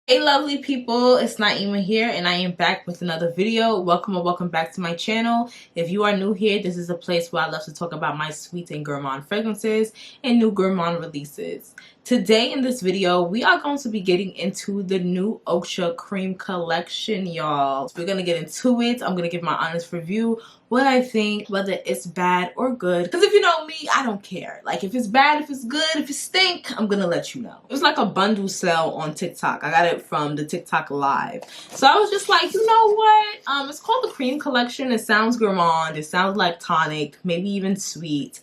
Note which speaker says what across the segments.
Speaker 1: Hey lovely people, it's Naima here and I am back with another video. Welcome or welcome back to my channel. If you are new here, this is a place where I love to talk about my sweet and gourmand fragrances and new gourmand releases. Today in this video, we are going to be getting into the new OAKCHA Creme collection, y'all. We're going to get into it. I'm going to give my honest review, what I think, whether it's bad or good. Because if you know me, I don't care. Like if it's bad, if it's good, if it stink, I'm going to let you know. It was like a bundle sale on TikTok. I got it from the TikTok live. So I was just like, you know what? It's called the Creme collection. It sounds gourmand. It sounds like tonic, maybe even sweet.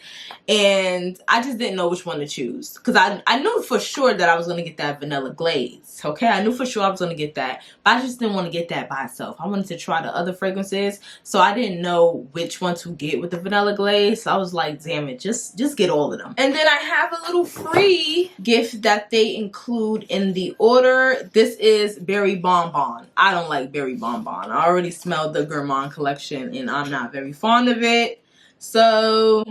Speaker 1: And I just didn't know which one to choose. Because I knew for sure that I was going to get that vanilla glaze. Okay, I knew for sure I was going to get that. But I just didn't want to get that by itself. I wanted to try the other fragrances. So I didn't know which one to get with the vanilla glaze. So I was like, damn it, just get all of them. And then I have a little free gift that they include in the order. This is Berry Bonbon. I don't like Berry Bonbon. I already smelled the Gourmand collection and I'm not very fond of it. So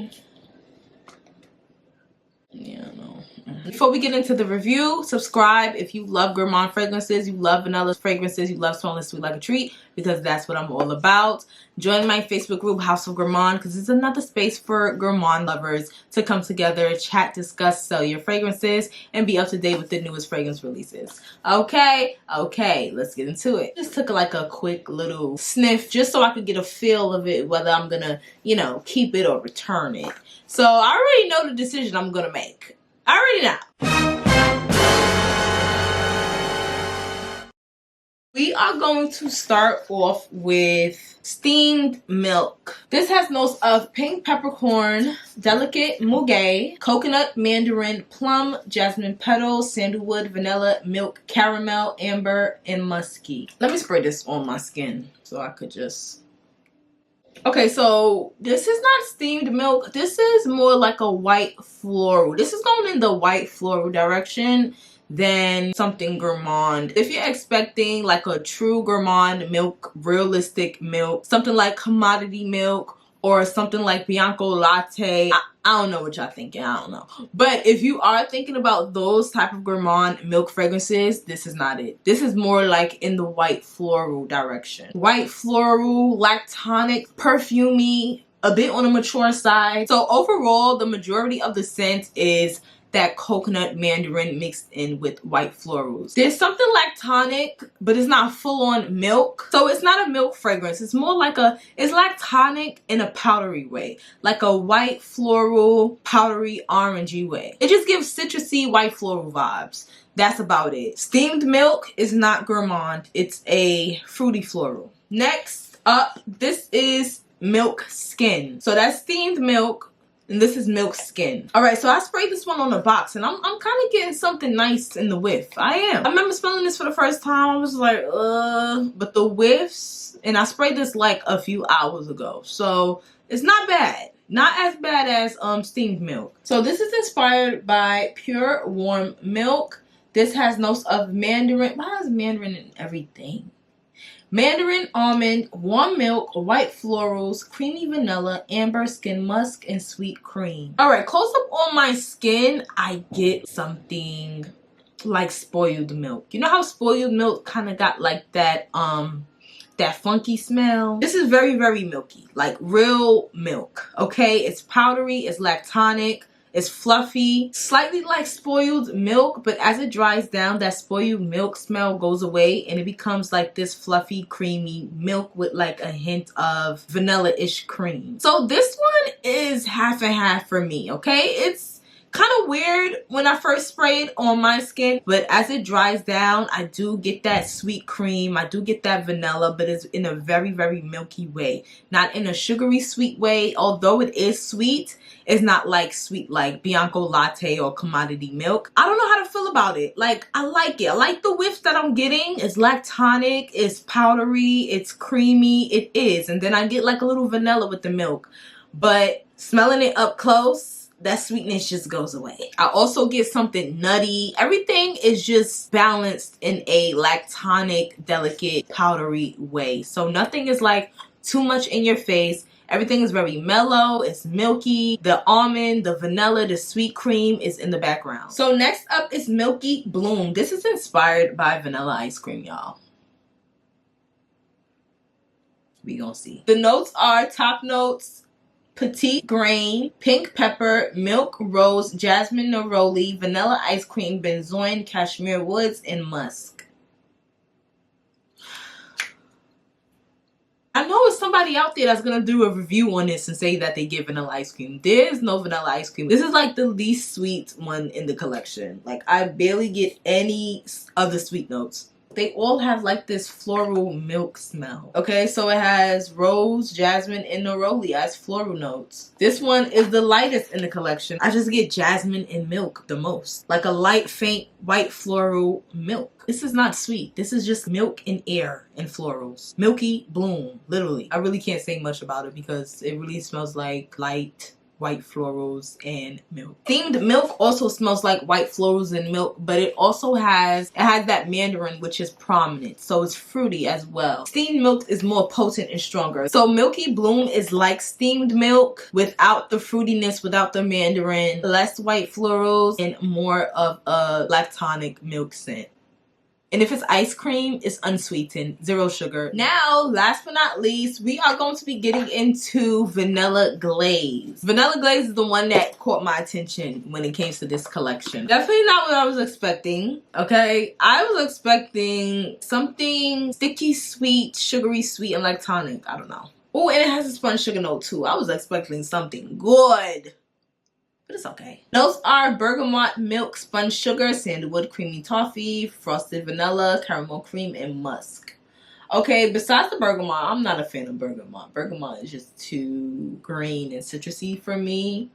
Speaker 1: yeah, no. Before we get into the review, subscribe if you love gourmand fragrances, you love vanilla fragrances, you love smelling sweet like a treat, because that's what I'm all about. Join my Facebook group, House of Gourmand, because it's another space for gourmand lovers to come together, chat, discuss, sell your fragrances, and be up to date with the newest fragrance releases. Okay, let's get into it. Just took like a quick little sniff just so I could get a feel of it, whether I'm gonna, you know, keep it or return it. So I already know the decision I'm gonna make. I already know. We are going to start off with steamed milk. This has notes of pink peppercorn, delicate muguet, coconut, mandarin, plum, jasmine petals, sandalwood, vanilla, milk, caramel, amber, and musky. Let me spray this on my skin so I could just... Okay, so this is not steamed milk. This is more like a white floral. This is going in the white floral direction than something gourmand. If you're expecting like a true gourmand milk, realistic milk, something like commodity milk, or something like Bianco Latte, I don't know what y'all thinking. I don't know. But if you are thinking about those type of gourmand milk fragrances, this is not it. This is more like in the white floral direction. White floral, lactonic, perfumey, a bit on the mature side. So overall, the majority of the scent is that coconut mandarin mixed in with white florals. There's something lactonic, but it's not full on milk. So it's not a milk fragrance. It's more like it's lactonic in a powdery way. Like a white floral, powdery, orangey way. It just gives citrusy white floral vibes. That's about it. Steamed milk is not gourmand. It's a fruity floral. Next up, this is milk skin. So that's steamed milk. And this is milk skin. All right, so I sprayed this one on the box, and I'm kind of getting something nice in the whiff. I am. I remember smelling this for the first time. I was like, but the whiffs, and I sprayed this like a few hours ago, so it's not bad. Not as bad as steamed milk. So this is inspired by Pure Warm Milk. This has notes of mandarin. Why is mandarin in everything? Mandarin, almond, warm milk, white florals, creamy vanilla, amber, skin musk, and sweet cream. Alright, close up on my skin, I get something like spoiled milk. You know how spoiled milk kind of got like that funky smell? This is very, very milky. Like real milk, okay? It's powdery, it's lactonic. It's fluffy, slightly like spoiled milk, but as it dries down, that spoiled milk smell goes away and it becomes like this fluffy, creamy milk with like a hint of vanilla-ish cream. So this one is half and half for me, okay? It's kind of weird when I first spray it on my skin, but as it dries down, I do get that sweet cream. I do get that vanilla, but it's in a very, very milky way. Not in a sugary sweet way. Although it is sweet, it's not like sweet like Bianco Latte or commodity milk. I don't know how to feel about it. Like, I like it. I like the whiff that I'm getting. It's lactonic, it's powdery, it's creamy. It is. And then I get like a little vanilla with the milk. But smelling it up close, that sweetness just goes away. I also get something nutty. Everything is just balanced in a lactonic, delicate, powdery way. So nothing is like too much in your face. Everything is very mellow. It's milky. The almond, the vanilla, the sweet cream is in the background. So next up is Milky Bloom. This is inspired by vanilla ice cream, y'all. We gonna see. The notes are top notes: petite grain, pink pepper, milk, rose, jasmine neroli, vanilla ice cream, benzoin, cashmere woods, and musk. I know it's somebody out there that's gonna do a review on this and say that they get vanilla ice cream. There's no vanilla ice cream. This is like the least sweet one in the collection. Like, I barely get any of the sweet notes. They all have like this floral milk smell. Okay, so it has rose, jasmine, and neroli as floral notes. This one is the lightest in the collection. I just get jasmine and milk the most. Like a light, faint, white floral milk. This is not sweet. This is just milk and air and florals. Milky Bloom, literally. I really can't say much about it because it really smells like light, white florals and milk. Steamed milk also smells like white florals and milk, but it also has that mandarin, which is prominent, so it's fruity as well. Steamed milk is more potent and stronger. So Milky Bloom is like steamed milk without the fruitiness, without the mandarin, less white florals, and more of a lactonic milk scent. And if it's ice cream, it's unsweetened, 0 sugar. Now, last but not least, we are going to be getting into Vanilla Glaze. Vanilla Glaze is the one that caught my attention when it came to this collection. Definitely not what I was expecting, okay? I was expecting something sticky sweet, sugary sweet, and lactonic. I don't know. Oh, and it has a spun sugar note too. I was expecting something good. But it's okay. Those are bergamot milk, spun sugar, sandalwood creamy toffee, frosted vanilla, caramel cream, and musk. Okay, besides the bergamot, I'm not a fan of bergamot. Bergamot is just too green and citrusy for me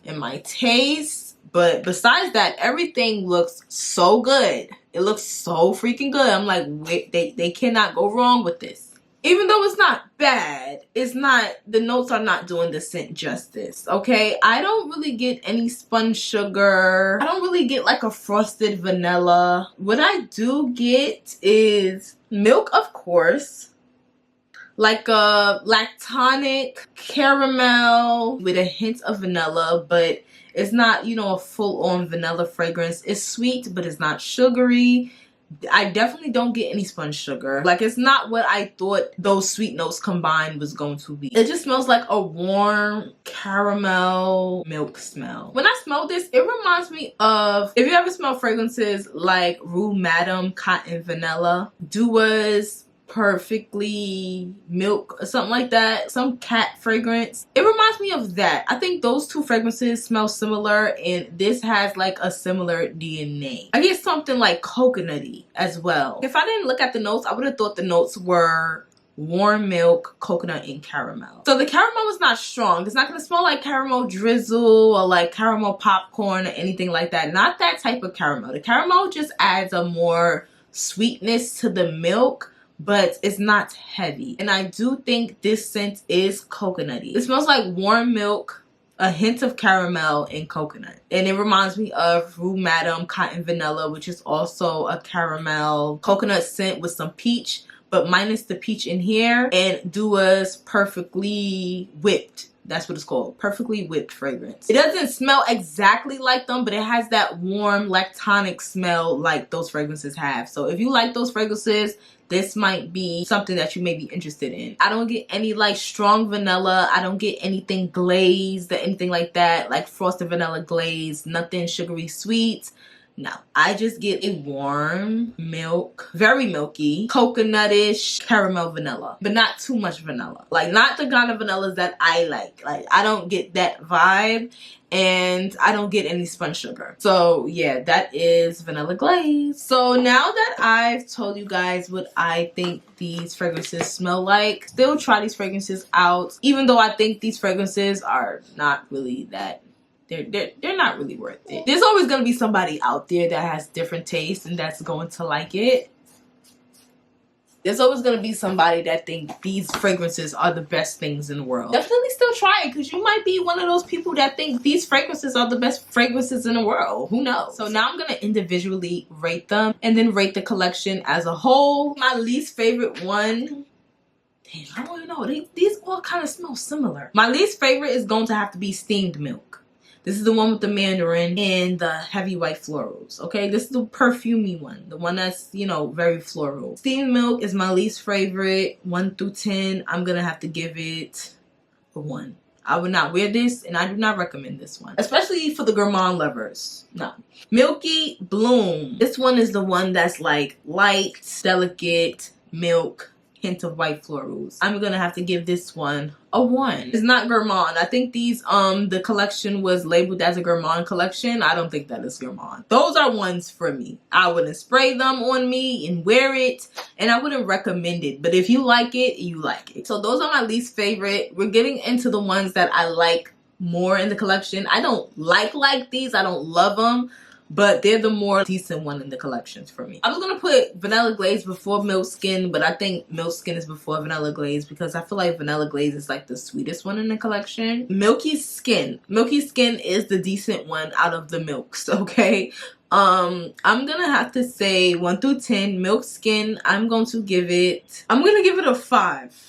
Speaker 1: in my taste. But besides that, everything looks so good. It looks so freaking good. I'm like, wait, they cannot go wrong with this. Even though it's not bad, it's not, the notes are not doing the scent justice, okay? I don't really get any spun sugar. I don't really get like a frosted vanilla. What I do get is milk, of course, like a lactonic caramel with a hint of vanilla, but it's not, you know, a full-on vanilla fragrance. It's sweet, but it's not sugary. I definitely don't get any spun sugar. Like, it's not what I thought those sweet notes combined was going to be. It just smells like a warm caramel milk smell. When I smell this, it reminds me of, if you ever smell fragrances like Rue Madame Cotton Vanilla, Dua's Perfectly Milk or something like that, some cat fragrance, it reminds me of that. I think those two fragrances smell similar, and this has like a similar DNA. I get something like coconutty as well. If I didn't look at the notes, I would have thought the notes were warm milk, coconut, and caramel. So the caramel is not strong. It's not going to smell like caramel drizzle or like caramel popcorn or anything like that. Not that type of caramel. The caramel just adds a more sweetness to the milk, but it's not heavy. And I do think this scent is coconutty. It smells like warm milk, a hint of caramel, and coconut. And it reminds me of Rue Madame Cotton Vanilla, which is also a caramel coconut scent with some peach, but minus the peach in here. And Dua's Perfectly Whipped. That's what it's called. Perfectly Whipped fragrance. It doesn't smell exactly like them, but it has that warm lactonic smell like those fragrances have. So if you like those fragrances, this might be something that you may be interested in. I don't get any like strong vanilla. I don't get anything glazed or anything like that, like frosted vanilla glaze, nothing sugary sweet. No, I just get a warm milk, very milky, coconutish caramel vanilla, but not too much vanilla. Like, not the kind of vanillas that I like. Like, I don't get that vibe, and I don't get any spun sugar. So yeah, that is Vanilla Glaze. So now that I've told you guys what I think these fragrances smell like, still try these fragrances out, even though I think these fragrances are not really that, they're not really worth it. There's always going to be somebody out there that has different tastes and that's going to like it. There's always going to be somebody that thinks these fragrances are the best things in the world. Definitely still try it, because you might be one of those people that think these fragrances are the best fragrances in the world. Who knows? So now I'm going to individually rate them and then rate the collection as a whole. My least favorite one, Damn, I don't even know. These all kind of smell similar. My least favorite is going to have to be steamed milk. This is the one with the mandarin and the heavy white florals, okay? This is the perfumey one, the one that's, you know, very floral. Steamed milk is my least favorite. 1 through 10, I'm gonna have to give it a 1. I would not wear this, and I do not recommend this one, especially for the gourmand lovers. No. Milky Bloom. This one is the one that's like light, delicate milk, hint of white florals. I'm gonna have to give this one a 1. It's not gourmand. I think these the collection was labeled as a gourmand collection. I don't think that is gourmand. Those are ones for me. I wouldn't spray them on me and wear it, and I wouldn't recommend it. But if you like it, you like it. So those are my least favorite. We're getting into the ones that I like more in the collection. I don't like these. I don't love them, but they're the more decent one in the collections for me. I was gonna put Vanilla Glaze before Milk Skin, but I think Milk Skin is before Vanilla Glaze because I feel like Vanilla Glaze is like the sweetest one in the collection. Milky Skin. Milky Skin is the decent one out of the milks, okay? I'm gonna have to say 1 through 10. Milk Skin, I'm gonna give it a 5.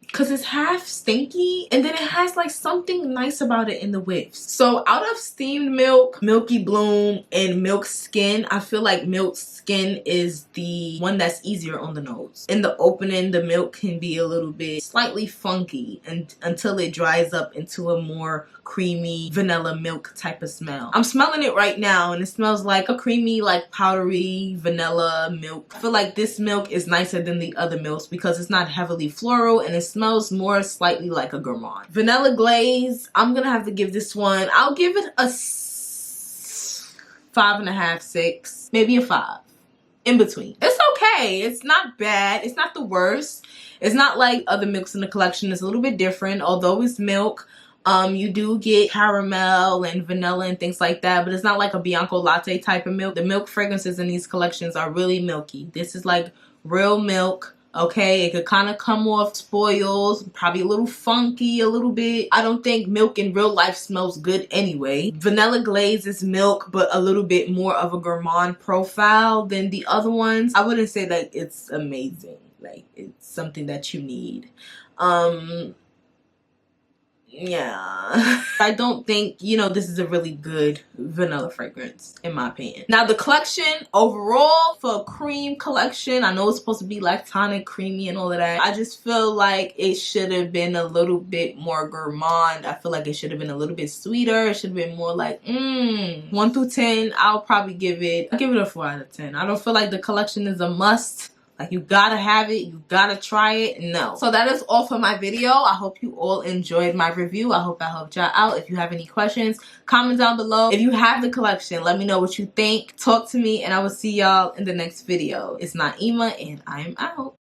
Speaker 1: Because it's half stinky and then it has like something nice about it in the whiffs. So out of steamed milk, Milky Bloom, and Milk Skin, I feel like Milk Skin is the one that's easier on the nose. In the opening, the milk can be a little bit slightly funky until it dries up into a more creamy vanilla milk type of smell. I'm smelling it right now and it smells like a creamy, like powdery vanilla milk. I feel like this milk is nicer than the other milks because it's not heavily floral and it smells more slightly like a gourmand. Vanilla Glaze, I'm gonna have to give this one, I'll give it a 5.5, 6, maybe a 5. In between. It's okay. It's not bad. It's not the worst. It's not like other milks in the collection. It's a little bit different. Although it's milk, you do get caramel and vanilla and things like that, but it's not like a Bianco latte type of milk. The milk fragrances in these collections are really milky. This is like real milk. Okay, it could kind of come off spoils, probably a little funky a little bit. I don't think milk in real life smells good anyway. Vanilla Glaze is milk, but a little bit more of a gourmand profile than the other ones. I wouldn't say that it's amazing. Like, it's something that you need. Yeah. I don't think, you know, this is a really good vanilla fragrance in my opinion. Now the collection overall for a cream collection, I know it's supposed to be like tonic, creamy and all of that. I just feel like it should have been a little bit more gourmand. I feel like it should have been a little bit sweeter. It should have been more like 1 through 10. I'll probably give it a 4 out of 10. I don't feel like the collection is a must. Like, you gotta have it, you gotta try it. No. So that is all for my video. I hope you all enjoyed my review. I hope I helped y'all out. If you have any questions, comment down below. If you have the collection, let me know what you think. Talk to me, and I will see y'all in the next video. It's Naima, and I am out.